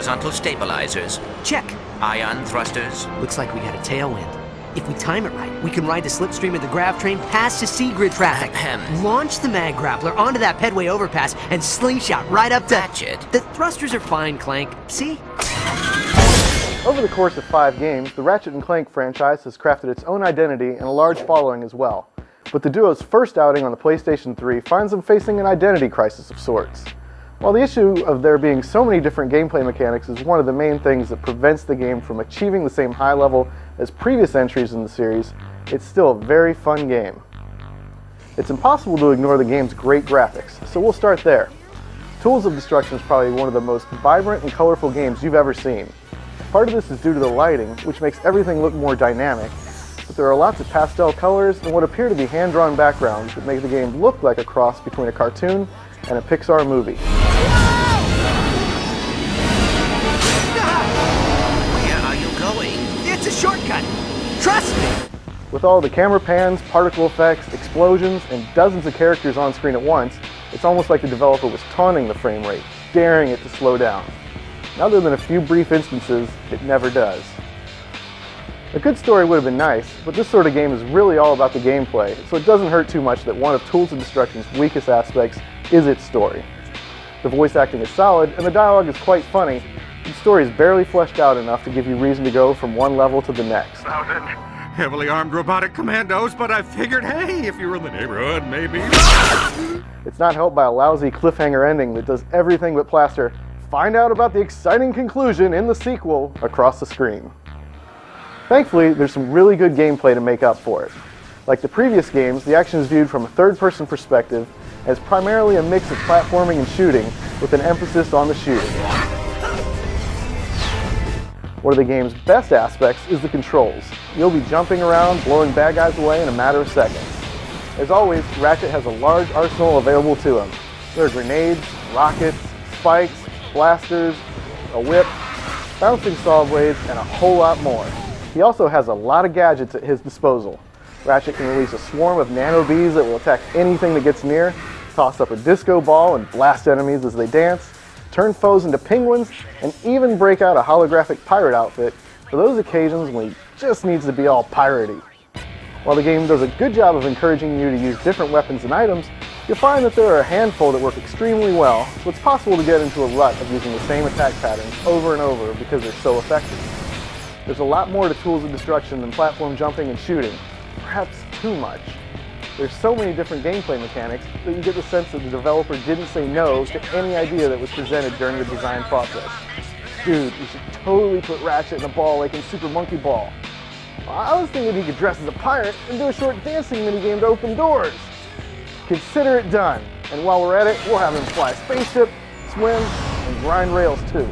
horizontal stabilizers. Check. Ion thrusters. Looks like we got a tailwind. If we time it right, we can ride the slipstream of the grav train past the Seagrid traffic. Launch the mag grappler onto that pedway overpass and slingshot right up to... Ratchet. The thrusters are fine, Clank. See? Over the course of 5 games, the Ratchet and Clank franchise has crafted its own identity and a large following as well. But the duo's first outing on the PlayStation 3 finds them facing an identity crisis of sorts. While the issue of there being so many different gameplay mechanics is one of the main things that prevents the game from achieving the same high level as previous entries in the series, it's still a very fun game. It's impossible to ignore the game's great graphics, so we'll start there. Tools of Destruction is probably one of the most vibrant and colorful games you've ever seen. Part of this is due to the lighting, which makes everything look more dynamic, but there are lots of pastel colors and what appear to be hand-drawn backgrounds that make the game look like a cross between a cartoon and a Pixar movie. Where are you going? It's a shortcut. Trust me. With all the camera pans, particle effects, explosions, and dozens of characters on screen at once, it's almost like the developer was taunting the frame rate, daring it to slow down. Other than a few brief instances, it never does. A good story would have been nice, but this sort of game is really all about the gameplay, so it doesn't hurt too much that one of Tools of Destruction's weakest aspects is its story. The voice acting is solid, and the dialogue is quite funny, but the story is barely fleshed out enough to give you reason to go from one level to the next. Heavily armed robotic commandos, but I figured, hey, if you were in the neighborhood, maybe... It's not helped by a lousy cliffhanger ending that does everything but plaster "find out about the exciting conclusion in the sequel" across the screen. Thankfully, there's some really good gameplay to make up for it. Like the previous games, the action is viewed from a third-person perspective as primarily a mix of platforming and shooting, with an emphasis on the shooting. One of the game's best aspects is the controls. You'll be jumping around, blowing bad guys away in a matter of seconds. As always, Ratchet has a large arsenal available to him. There are grenades, rockets, spikes, blasters, a whip, bouncing saw blades, and a whole lot more. He also has a lot of gadgets at his disposal. Ratchet can release a swarm of nano bees that will attack anything that gets near, toss up a disco ball and blast enemies as they dance, turn foes into penguins, and even break out a holographic pirate outfit for those occasions when he just needs to be all piratey. While the game does a good job of encouraging you to use different weapons and items, you'll find that there are a handful that work extremely well, so it's possible to get into a rut of using the same attack patterns over and over because they're so effective. There's a lot more to Tools of Destruction than platform jumping and shooting, perhaps too much. There's so many different gameplay mechanics that you get the sense that the developer didn't say no to any idea that was presented during the design process. Dude, you should totally put Ratchet in a ball like in Super Monkey Ball. I was thinking he could dress as a pirate and do a short dancing minigame to open doors. Consider it done, and while we're at it, we'll have him fly a spaceship, swim, and grind rails too.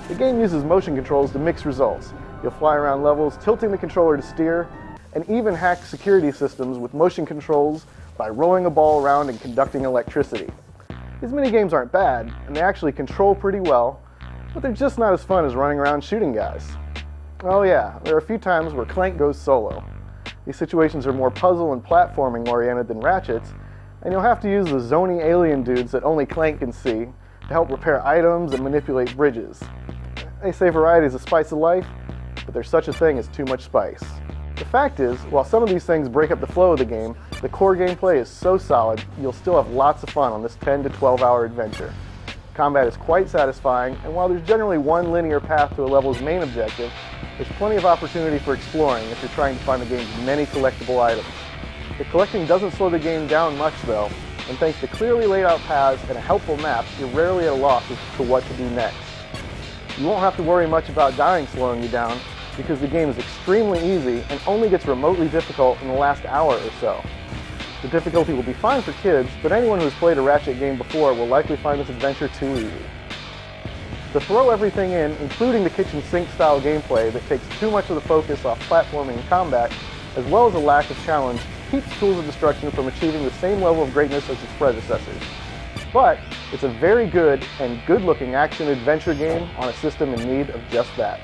The game uses motion controls to mix results. You'll fly around levels, tilting the controller to steer, and even hack security systems with motion controls by rolling a ball around and conducting electricity. These minigames aren't bad, and they actually control pretty well, but they're just not as fun as running around shooting guys. Oh yeah, there are a few times where Clank goes solo. These situations are more puzzle and platforming oriented than Ratchet's, and you'll have to use the zony alien dudes that only Clank can see to help repair items and manipulate bridges. They say variety is the spice of life, but there's such a thing as too much spice. The fact is, while some of these things break up the flow of the game, the core gameplay is so solid, you'll still have lots of fun on this 10 to 12 hour adventure. Combat is quite satisfying, and while there's generally one linear path to a level's main objective, there's plenty of opportunity for exploring if you're trying to find the game's many collectible items. The collecting doesn't slow the game down much though, and thanks to clearly laid out paths and a helpful map, you're rarely at a loss as to what to do next. You won't have to worry much about dying slowing you down, because the game is extremely easy and only gets remotely difficult in the last hour or so. The difficulty will be fine for kids, but anyone who has played a Ratchet game before will likely find this adventure too easy. To throw everything in, including the kitchen sink style gameplay that takes too much of the focus off platforming and combat, as well as a lack of challenge, keeps Tools of Destruction from achieving the same level of greatness as its predecessors. But it's a very good and good-looking action-adventure game on a system in need of just that.